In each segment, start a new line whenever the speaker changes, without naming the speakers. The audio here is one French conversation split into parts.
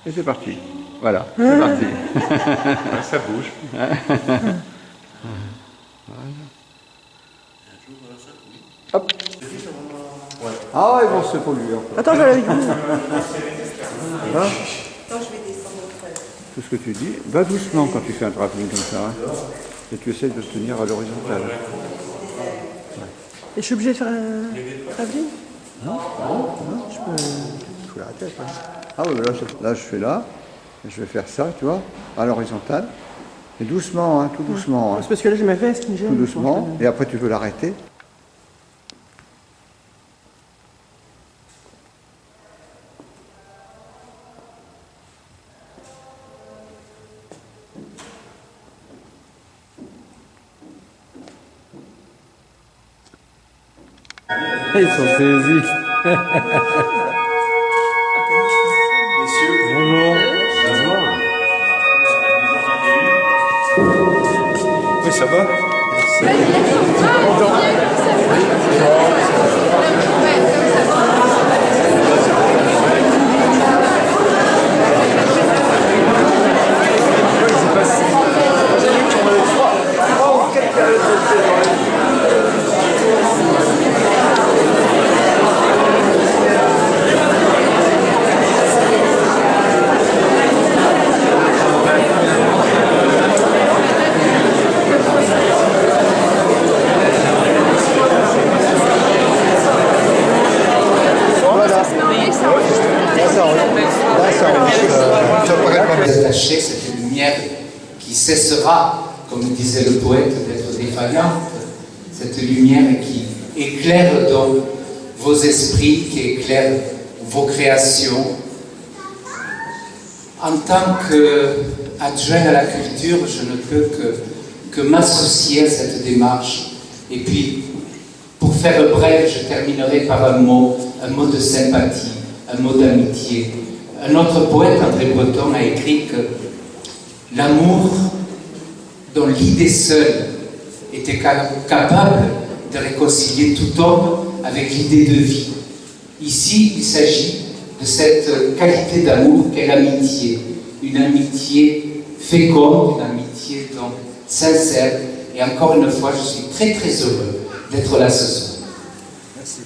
Et c'est parti. Voilà, c'est parti.
Ouais, ça bouge.
Hop. Ah, ils vont se polluer encore.
Attends, je vais avec vous.
Hein? Tout ce que tu dis, va doucement quand tu fais un travelling comme ça. Hein. Et tu essaies de te tenir à l'horizontale.
Et je suis obligé de faire un travelling?
Non, je peux... Sous la tête. Hein. Ah oui, là, je fais là. Et je vais faire ça, tu vois, à l'horizontale. Et doucement, hein, tout doucement. Hein.
C'est parce que là, j'ai ma veste qui me gêne.
Tout doucement. Et après, tu veux l'arrêter.
Ils sont saisis.
Messieurs,
Bonjour.
oui, ça va?
Attacher cette lumière qui cessera, comme disait le poète, d'être défaillante, cette lumière qui éclaire donc vos esprits, qui éclaire vos créations. En tant qu'adjoint à la culture, je ne peux que m'associer à cette démarche. Et puis, pour faire bref, je terminerai par un mot de sympathie, un mot d'amitié. Un autre poète, André Breton, a écrit que l'amour, dont l'idée seule était capable de réconcilier tout homme avec l'idée de vie. Ici, il s'agit de cette qualité d'amour qu'est l'amitié. Une amitié féconde, une amitié donc sincère. Et encore une fois, je suis très très heureux d'être là ce soir. Merci.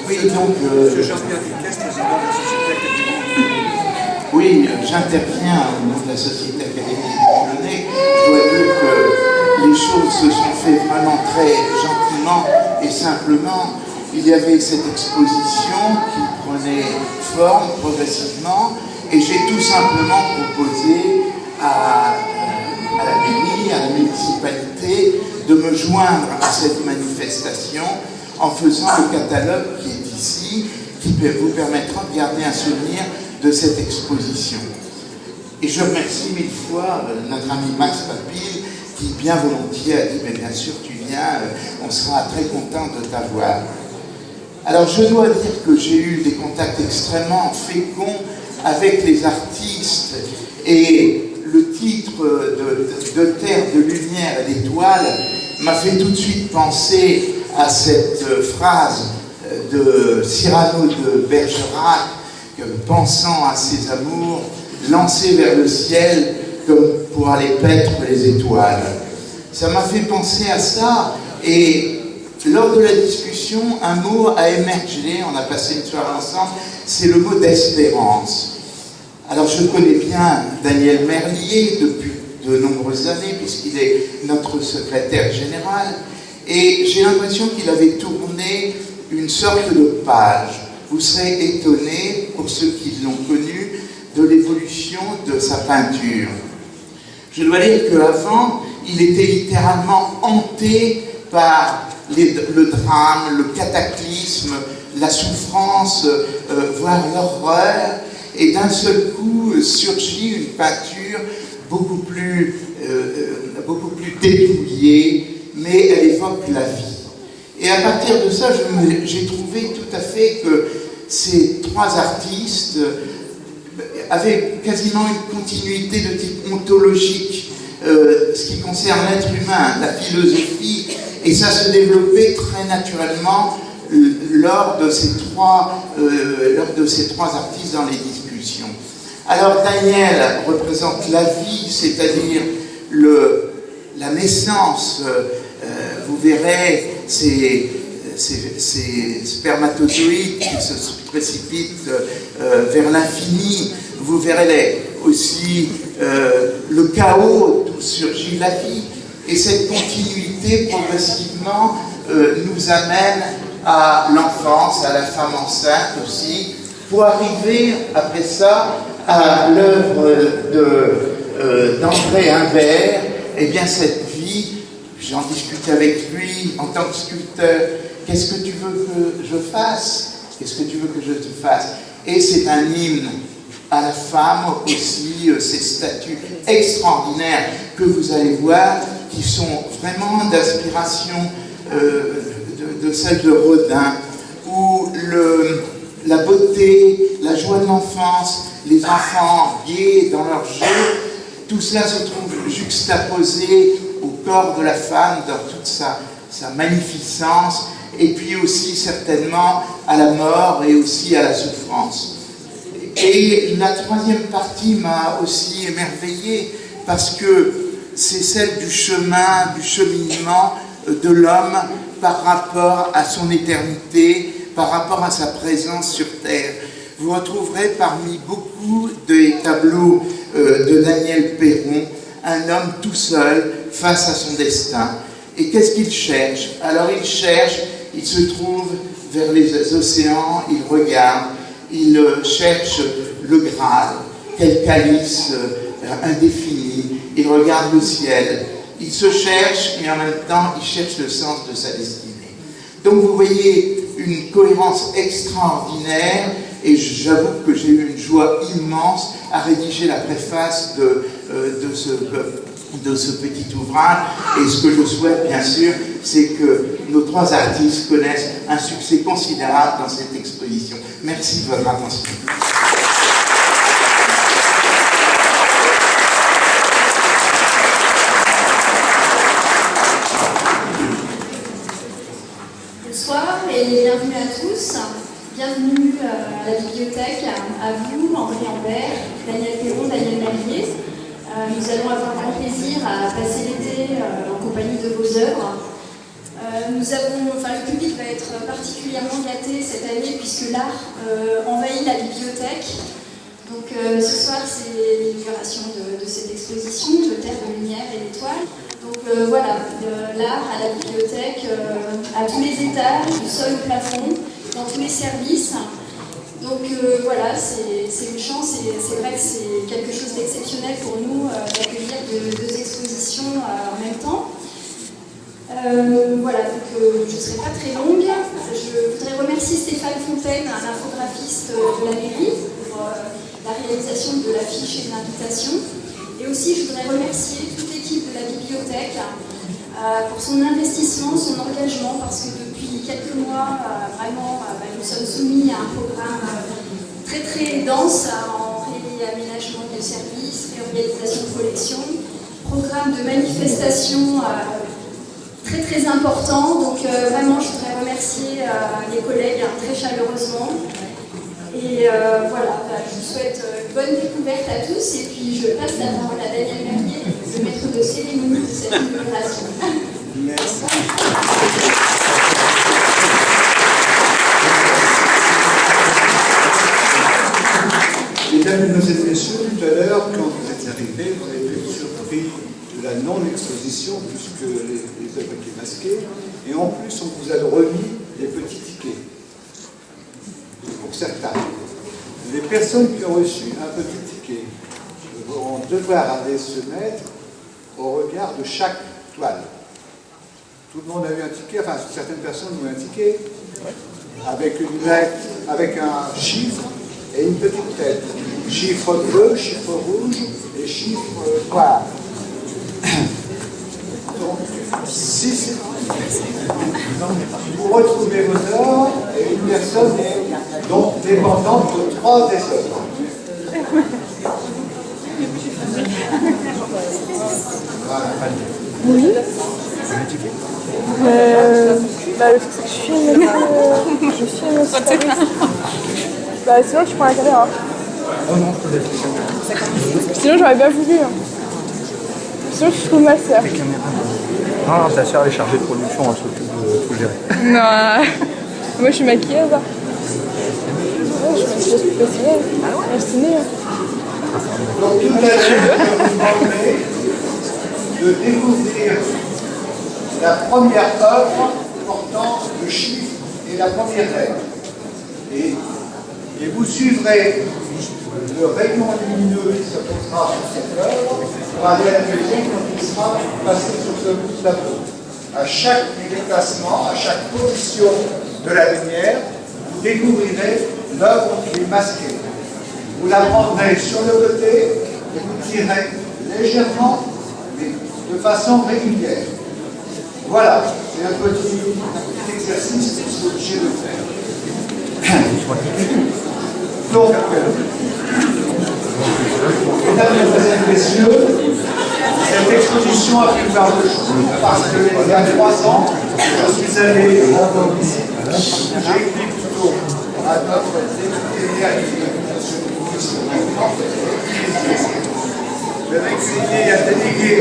Oui, donc, oui, j'interviens au nom de la Société académique du Polonais. Je dois dire que les choses se sont faites vraiment très gentiment et simplement. Il y avait cette exposition qui prenait forme progressivement et j'ai tout simplement proposé à la mairie, à la municipalité de me joindre à cette manifestation en faisant le catalogue qui est ici, qui vous permettra de garder un souvenir de cette exposition. Et je remercie mille fois notre ami Max Papil, qui bien volontiers a dit, mais bien sûr tu viens, on sera très content de t'avoir. Alors je dois dire que j'ai eu des contacts extrêmement féconds avec les artistes, et le titre de Terre, de lumière et d'étoiles m'a fait tout de suite penser à cette phrase de Cyrano de Bergerac, pensant à ses amours, lancés vers le ciel comme pour aller paître les étoiles. Ça m'a fait penser à ça, et lors de la discussion, un mot a émergé, on a passé une soirée ensemble, c'est le mot d'espérance. Alors je connais bien Daniel Merlier depuis de nombreuses années, puisqu'il est notre secrétaire général, et j'ai l'impression qu'il avait tourné une sorte de page. Vous serez étonnés, pour ceux qui l'ont connu, de l'évolution de sa peinture. Je dois dire qu'avant, il était littéralement hanté par le drame, le cataclysme, la souffrance, voire l'horreur, et d'un seul coup surgit une peinture beaucoup plus dépouillée, mais elle évoque la vie. Et à partir de ça, j'ai trouvé tout à fait que ces trois artistes avaient quasiment une continuité de type ontologique. ce qui concerne l'être humain, la philosophie, et ça se développait très naturellement lors de ces trois artistes dans les discussions. Alors Daniel représente la vie, c'est-à-dire la naissance. Vous verrez ces spermatozoïdes qui se précipitent vers l'infini. Vous verrez aussi le chaos d'où surgit la vie. Et cette continuité, progressivement, nous amène à l'enfance, à la femme enceinte aussi, pour arriver, après ça, à l'œuvre d'André Imbert. Eh bien, cette vie, j'en discutais avec lui en tant que sculpteur. Qu'est-ce que tu veux que je fasse? Qu'est-ce que tu veux que je te fasse? Et c'est un hymne à la femme aussi, ces statues extraordinaires que vous allez voir, qui sont vraiment d'inspiration de celle de Rodin, où la beauté, la joie de l'enfance, les enfants gais dans leur jeu, tout cela se trouve juxtaposé au corps de la femme dans toute sa magnificence, et puis aussi certainement à la mort et aussi à la souffrance. Et la troisième partie m'a aussi émerveillé parce que c'est celle du chemin, du cheminement de l'homme par rapport à son éternité, par rapport à sa présence sur Terre. Vous retrouverez parmi beaucoup des tableaux de Daniel Perron un homme tout seul face à son destin. Et qu'est-ce qu'il cherche? Alors il cherche, il se trouve vers les océans, il regarde, il cherche le Graal, quel calice indéfini, il regarde le ciel, il se cherche, mais en même temps, il cherche le sens de sa destinée. Donc vous voyez une cohérence extraordinaire, et j'avoue que j'ai eu une joie immense à rédiger la préface de ce petit ouvrage. Et ce que je souhaite, bien sûr, c'est que nos trois artistes connaissent un succès considérable dans cette exposition. Merci de votre attention.
Bonsoir et bienvenue à tous. Bienvenue à la bibliothèque, à vous, André Imbert, Daniel Perron, Daniel Merlier. Nous allons avoir grand plaisir à passer l'été en compagnie de vos œuvres. Le public va être particulièrement gâté cette année puisque l'art envahit la bibliothèque. Donc ce soir, c'est l'inauguration de cette exposition, de Terre, de Lumière et d'Étoiles. Donc voilà, l'art à la bibliothèque, à tous les étages, du sol au plafond, dans tous les services. Donc voilà, c'est une chance et c'est vrai que c'est quelque chose d'exceptionnel pour nous d'accueillir deux expositions en même temps. Voilà, donc je ne serai pas très longue. Je voudrais remercier Stéphane Fontaine, un infographiste de la mairie, pour la réalisation de l'affiche et de l'invitation. Et aussi, je voudrais remercier toute l'équipe de la bibliothèque pour son investissement, son engagement, parce que depuis quelques mois, vraiment, nous sommes soumis à un programme très très dense en réaménagement de services, réorganisation de collections, programme de manifestation très très important. Donc vraiment, je voudrais remercier les collègues très chaleureusement. Et voilà, je vous souhaite une bonne découverte à tous et puis je passe la parole à Daniel Merlier, le maître de cérémonie de cette inauguration.
Merci.
Mesdames et messieurs, tout à l'heure, quand vous êtes arrivés, vous avez été surpris de la non-exposition puisque les œuvres étaient masquées et en plus on vous a remis des petits tickets. Pour certains. Les personnes qui ont reçu un petit ticket vont devoir aller se mettre au regard de chaque toile. Tout le monde a eu un ticket, enfin certaines personnes ont eu un ticket avec une lettre, avec un chiffre et une petite tête. Chiffre bleu, chiffre rouge et chiffre noir. Donc, si vous retrouvez vos œuvres et une personne est donc dépendante de 3 des œuvres.
Oui. Le truc, c'est que je filme aussi. Sinon, tu prends la caméra.
Oh non, je peux laisser la caméra.
Sinon, j'aurais bien voulu. Sinon, je trouve ma sœur.
Les caméras. Non, ta sœur elle est chargée de production, elle s'occupe de tout gérer.
Non, moi, je suis maquilleuse. Ouais, je suis maquilleuse professionnelle. Destinée.
Donc tout à l'heure, je vous demanderai de découvrir la première œuvre portant le chiffre et la première lettre. Et vous suivrez le rayon lumineux qui se posera sur cette œuvre pour aller à la deuxième quand il sera passé sur ce bout de tableau. À chaque déplacement, à chaque position de la lumière, vous découvrirez l'œuvre qui est masquée. Vous la prendrez sur le côté et vous tirez légèrement, mais de façon régulière. Voilà, c'est un petit exercice que vous êtes obligé de faire. Donc, mesdames et messieurs, cette exposition a pu faire le jour parce qu'il y a 3 ans, je suis allé en Bolivie. J'ai écrit plutôt à notre député le régulier a délégué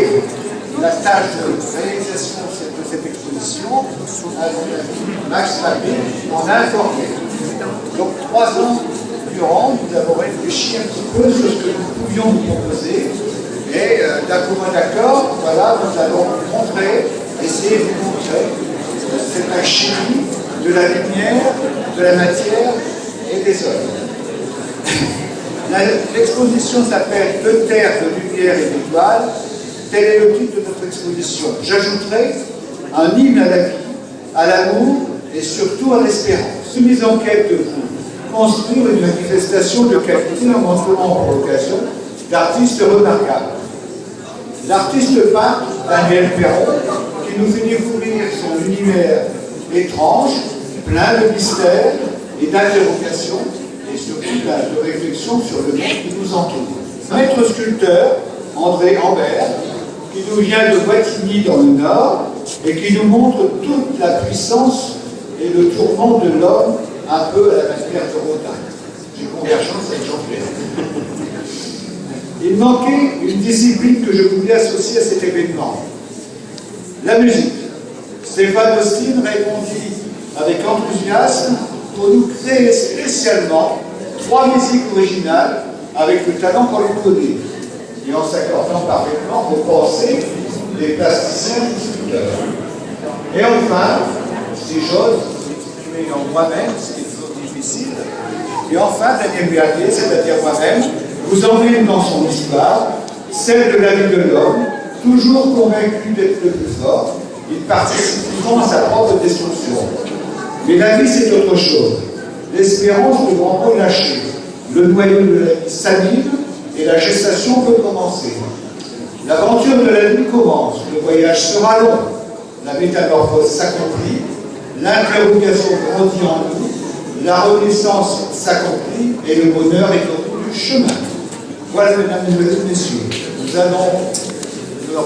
la tâche de réalisation de cette exposition à Max Labbé en a informé. Donc 3 ans durant, nous avons réfléchi un petit peu sur ce que nous pouvions vous proposer et d'un commun d'accord, voilà, nous allons vous montrer, essayer de vous montrer cette alchimie de la lumière, de la matière et des œuvres. L'exposition s'appelle « De terre, de lumière et d'étoiles ». Tel est le titre de notre exposition. J'ajouterai un hymne à la vie, à l'amour et surtout à l'espérance. Une mise en quête de vous construire une manifestation de qualité en montrant pour l'occasion d'artistes remarquables. L'artiste peintre Daniel Perron, qui nous fait découvrir son univers étrange, plein de mystères et d'interrogations, et surtout de réflexion sur le monde qui nous entoure. Maître sculpteur, André Ambert, qui nous vient de Wattignies dans le Nord, et qui nous montre toute la puissance et le tourment de l'homme, un peu à la manière de Rodin. J'ai convergence avec Jean-Pierre. Il manquait une discipline que je voulais associer à cet événement. La musique. Stéphane Austin répondit avec enthousiasme pour nous créer spécialement 3 musiques originales avec le talent qu'on lui connaît et en s'accordant parfaitement aux pensées des plasticiens et sculpteurs. Et enfin, ces choses exprimées en moi-même, ce qui est toujours difficile. Et enfin, Daniel Bernier, c'est-à-dire moi-même, vous emmène dans son histoire, celle de la vie de l'homme, toujours convaincu d'être le plus fort. Il participe souvent à sa propre destruction. Mais la vie, c'est autre chose. L'espérance ne doit pas lâcher. Le noyau de la vie s'anime et la gestation peut commencer. L'aventure de la vie commence. Le voyage sera long. La métamorphose s'accomplit. L'interrogation grandit en nous. La renaissance s'accomplit et le bonheur est au bout du chemin. Voilà, mesdames et messieurs, nous allons Nous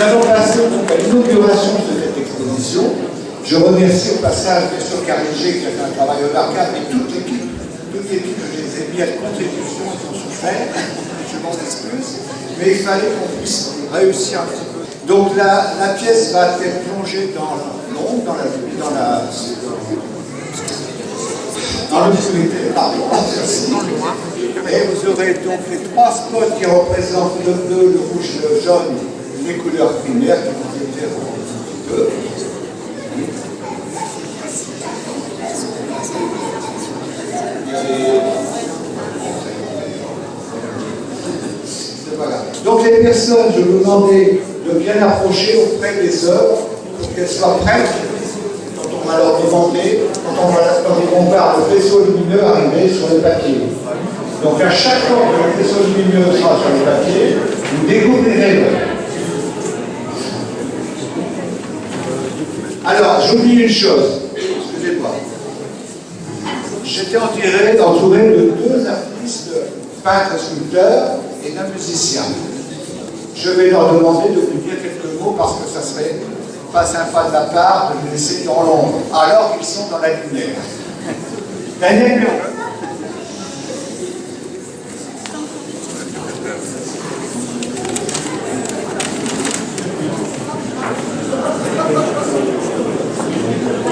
allons passer donc à l'inauguration de cette exposition. Je remercie au passage bien sûr Karine G qui a fait un travail remarquable et toute l'équipe que je les ai mis à contribution, ils ont souffert, je m'en excuse, mais il fallait qu'on puisse réussir un petit peu. Donc la pièce va être plongée dans l'ombre, dans l'obscurité, pardon. Et vous aurez donc les 3 spots qui représentent le bleu, le rouge et le jaune, les couleurs primaires qui vous éclaireront un petit peu. Voilà. Donc les personnes, je vous demandais de bien approcher auprès des œuvres pour qu'elles soient prêtes quand on va leur demander, quand ils vont voir le faisceau lumineux arriver sur le papier. Donc à chaque fois que le faisceau lumineux sera sur le papier, vous découvrirez l'œuvre. Alors, j'oublie une chose. j'étais entouré de deux artistes, peintres, sculpteurs et d'un musicien. Je vais leur demander de vous dire quelques mots parce que ça serait pas sympa de la part de les laisser dans l'ombre, alors qu'ils sont dans la lumière. Daniel Léon.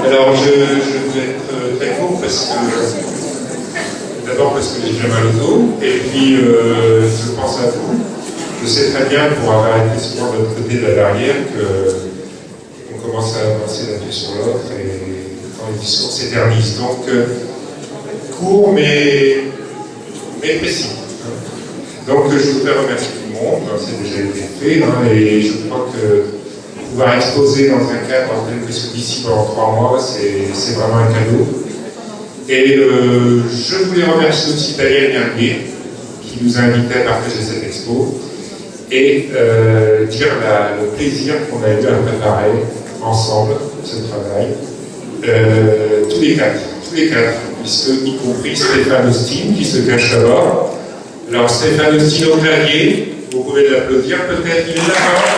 Alors, je vais être très court parce que, d'abord parce que j'ai bien mal au dos, et puis je pense à vous. Je sais très bien, pour avoir été souvent de l'autre côté de la barrière, qu'on commence à avancer l'un pied sur l'autre et quand les discours s'éternisent. Donc, court mais précis. Donc, je voudrais remercier tout le monde, c'est déjà été fait, et je crois que pouvoir exposer dans un cadre tel que celui-ci pendant 3 mois, c'est vraiment un cadeau. Et je voulais remercier aussi Daniel Merguet, qui nous a invités à partager cette expo, et dire le plaisir qu'on a eu à préparer ensemble ce travail, tous les quatre, puisque y compris Stéphane Austin, qui se cache là-bas. Alors Stéphane Austin au clavier, vous pouvez l'applaudir, peut-être il est là-bas.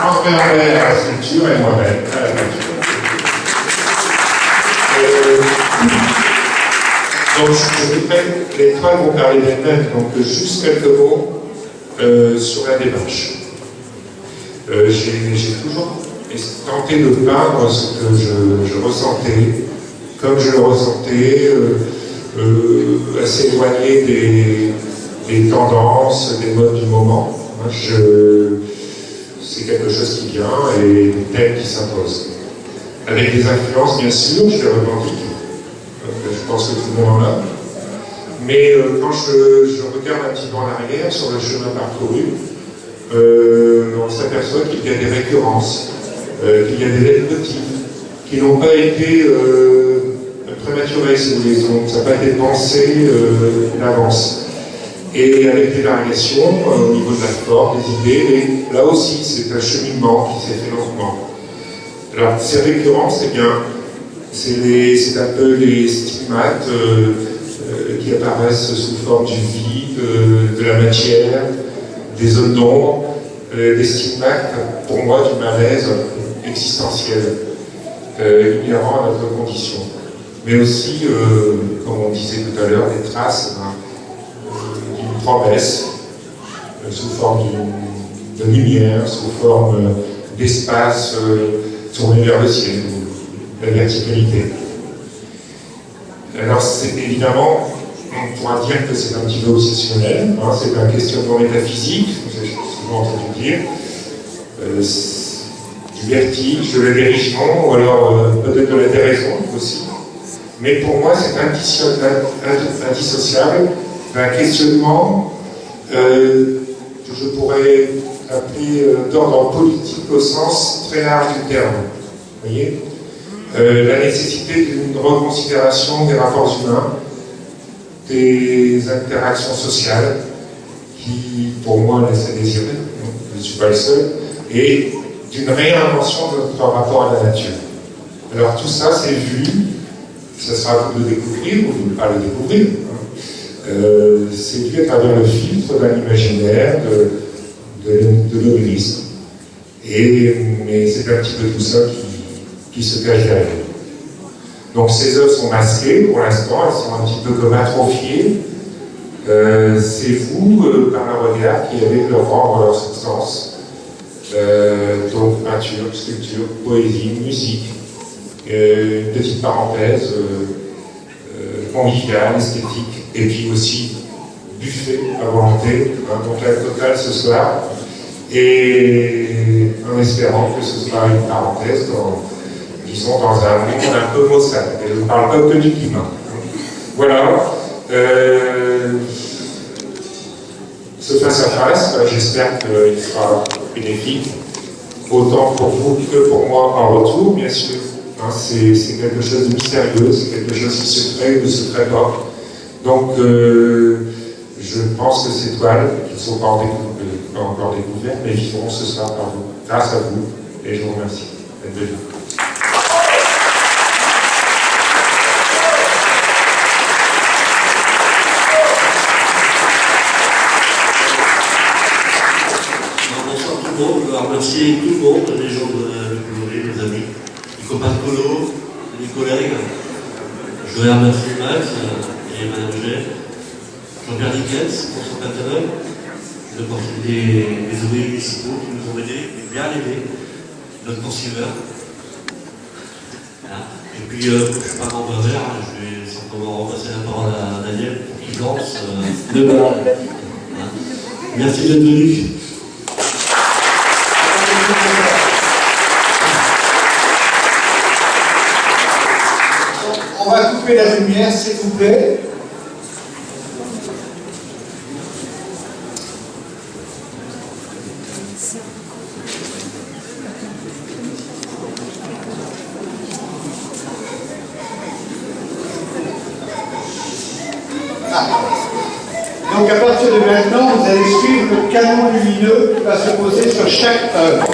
André Lambert à la sculpture et moi-même à la peinture. Donc je voudrais, les trois vont parler d'elles-mêmes, donc juste quelques mots sur la démarche. J'ai toujours tenté de peindre ce que je ressentais, comme je le ressentais, assez éloigné des tendances, des modes du moment. C'est quelque chose qui vient et des thèmes qui s'imposent. Avec des influences, bien sûr, je les revendique. Je pense que tout le monde en a. Mais quand je regarde un petit peu en arrière sur le chemin parcouru, on s'aperçoit qu'il y a des récurrences, qu'il y a des leitmotifs qui n'ont pas été prématurés, si vous voulez. Donc, ça n'a pas été pensé d'avance. Et avec des variations au niveau de la forme, des idées, mais là aussi, c'est un cheminement qui s'est fait lentement. Alors, ces récurrences, eh bien, c'est un peu les stigmates qui apparaissent sous forme du vide, de la matière, des zones d'ombre, des stigmates, pour moi, du malaise existentiel, inhérent à notre condition. Mais aussi, comme on disait tout à l'heure, des traces d'une promesse, sous forme de lumière, sous forme d'espace tourné vers le ciel, la verticalité. Alors, c'est évidemment, on pourra dire que c'est un petit peu obsessionnel, c'est un questionnement métaphysique, j'ai souvent entendu dire, du vertige, de la dérision, ou alors peut-être de la déraison aussi. Mais pour moi, c'est indissociable d'un questionnement que je pourrais appeler d'ordre politique au sens très large du terme. Vous voyez, la nécessité d'une reconsidération des rapports humains, des interactions sociales, qui, pour moi, laissent à désirer, je ne suis pas le seul, et d'une réinvention de notre rapport à la nature. Alors tout ça, c'est vu, ça sera à vous de découvrir ou de ne pas le découvrir. C'est vu à travers le filtre d'un imaginaire, de l'homélisme. Mais c'est un petit peu tout ça qui se cache derrière. Donc ces œuvres sont masquées pour l'instant, elles sont un petit peu comme atrophiées. C'est vous, par le regard, qui avez de leur rendre leur substance. Donc peinture, sculpture, poésie, musique, une petite parenthèse conviviale, esthétique, et puis aussi buffet à volonté, donc la totale ce soir, et en espérant que ce soit une parenthèse disons dans un monde un peu maussade, et je ne parle pas que du climat. Voilà. Ce face-à-face, j'espère qu'il sera bénéfique, autant pour vous que pour moi en retour, bien sûr. C'est quelque chose de mystérieux, c'est quelque chose qui se crée ou ne se crée pas. Donc, je pense que ces toiles, qui ne sont pas en découverte, pas encore découvertes, mais vivront ce soir par vous, grâce à vous, et je vous remercie d'être venus.
Bonsoir tout le monde, je veux remercier tout le monde, les gens de Le les amis, les copains de colo, les collègues. Je voudrais remercier Max et Madame G, Jean-Pierre Dickens pour son catalogue, les ouvriers municipaux qui nous ont aidés, et bien aidés, notre poursuiveur. Voilà. Et puis, je ne suis pas membre vert, je vais simplement repasser la parole à Daniel pour qu'il lance le bal. Voilà. Merci d'être venu.
On va couper la lumière, s'il vous plaît. Donc à partir de maintenant, vous allez suivre le canon lumineux qui va se poser sur chaque œuvre.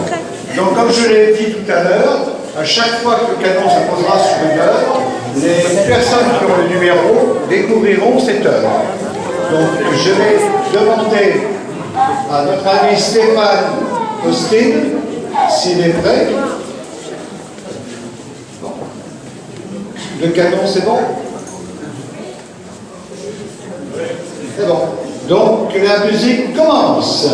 Donc comme je l'ai dit tout à l'heure, à chaque fois que le canon se posera sur une œuvre, les personnes qui ont le numéro découvriront cette œuvre. Donc je vais demander à notre ami Stéphane Austin s'il est prêt. Bon. Le canon, c'est bon? C'est bon. Donc la musique commence.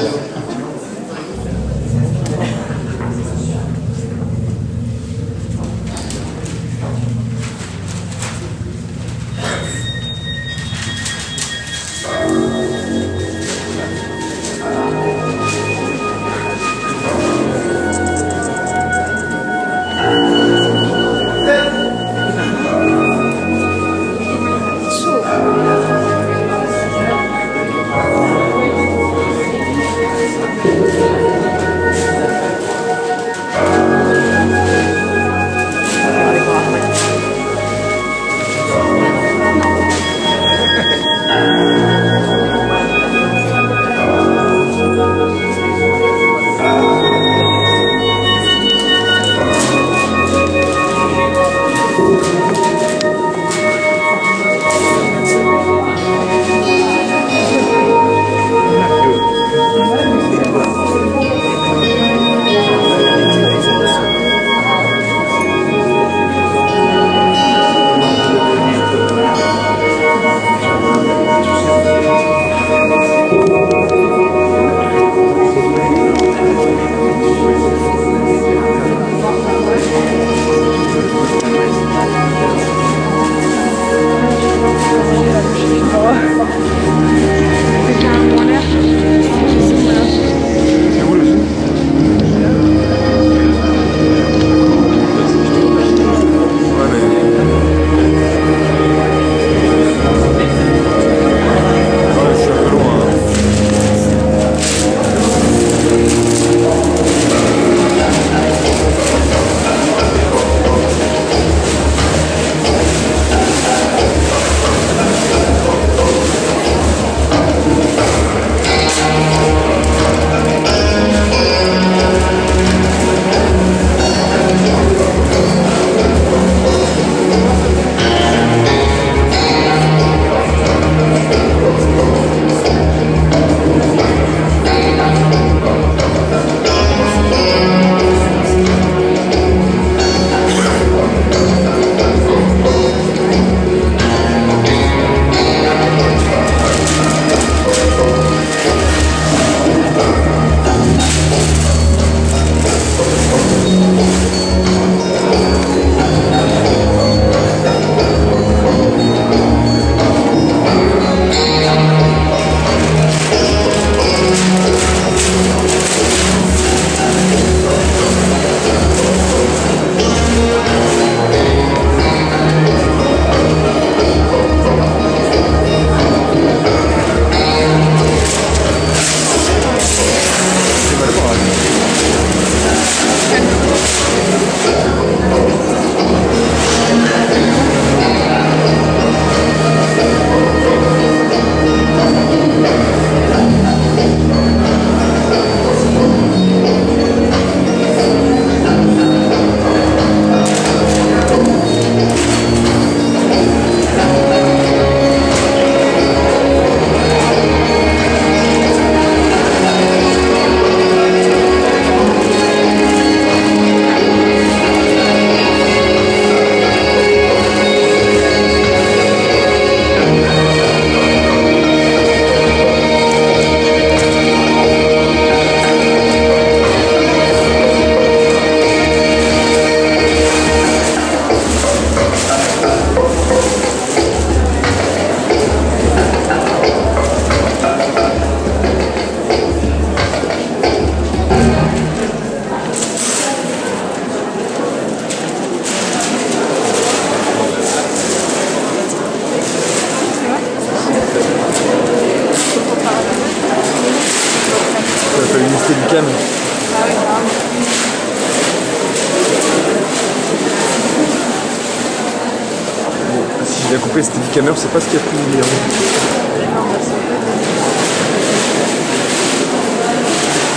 Après, c'était du caméra, c'est pas ce qu'il y a plus de dire.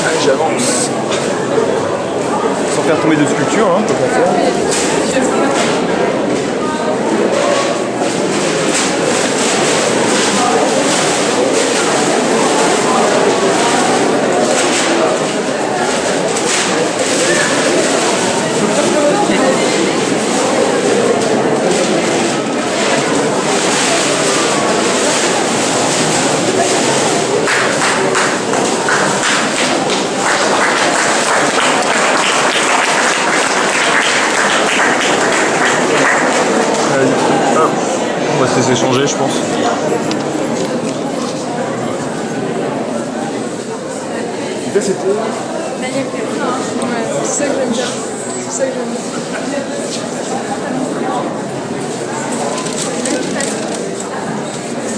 Allez, j'avance. Sans faire tomber de sculpture, hein, peut pas faire. On va se laisser changer, je pense. Là, c'était.
Ouais, c'est ça que j'aime bien. C'est ça que j'aime bien.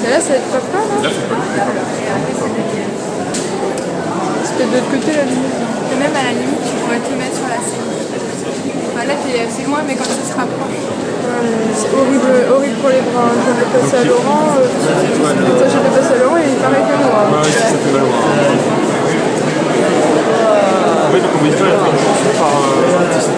Et là, ça va être pas peur, là. C'est peut-être de l'autre côté, la limite.
Et même à la limite, tu pourrais te le mettre sur la scène. Enfin, là, t'es assez loin, mais quand ça se rapproche.
C'est horrible pour les bras. J'avais passé à Laurent. J'avais passé à Laurent et il paraît que moi.
Ouais, ça fait mal au bras. En fait, donc on va faire une chanson par artiste.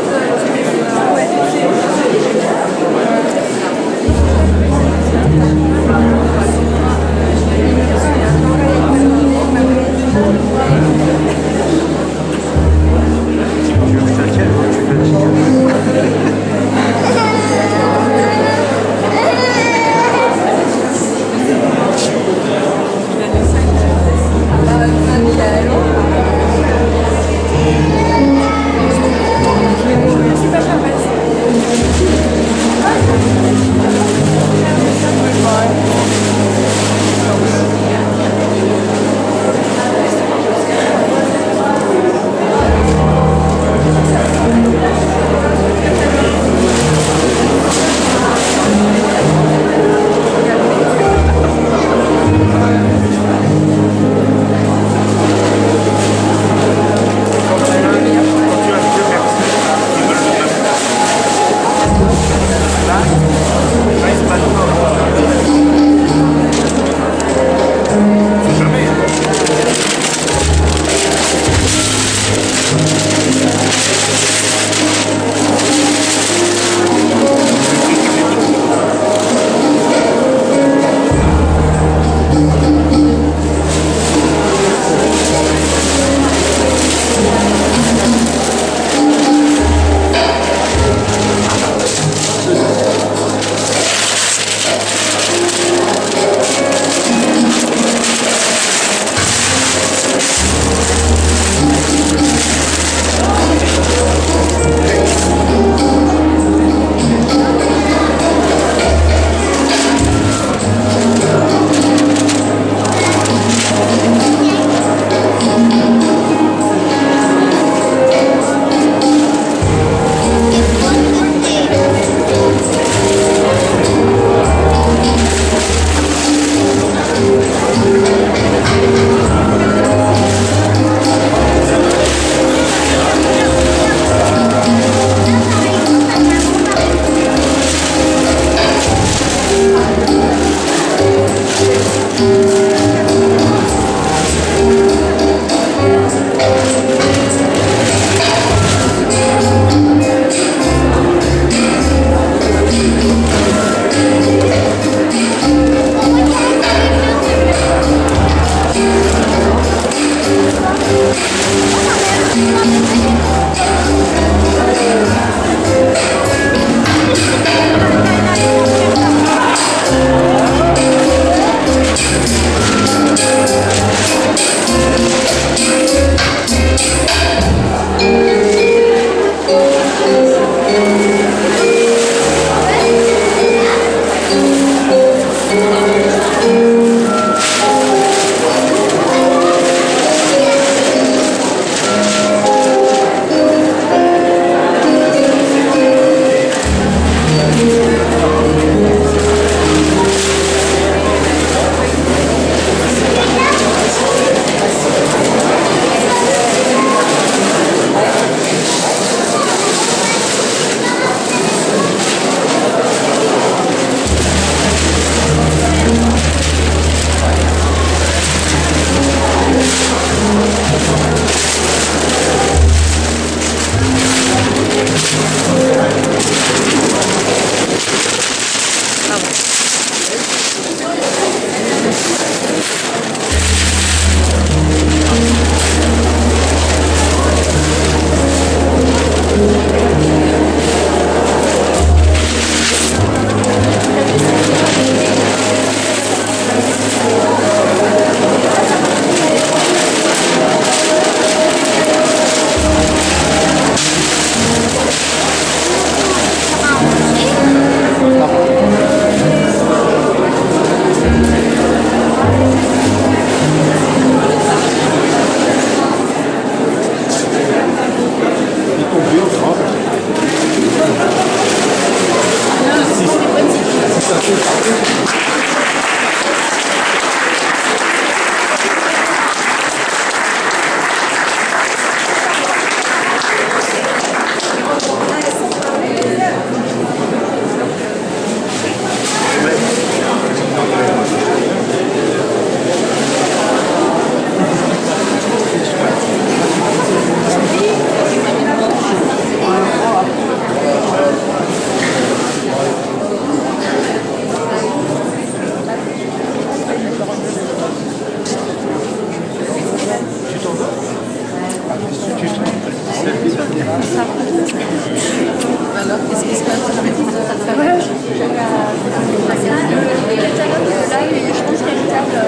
Je
Alors, qu'est-ce qui se passe avec le catalogue? Là, je pense qu'il y a une table.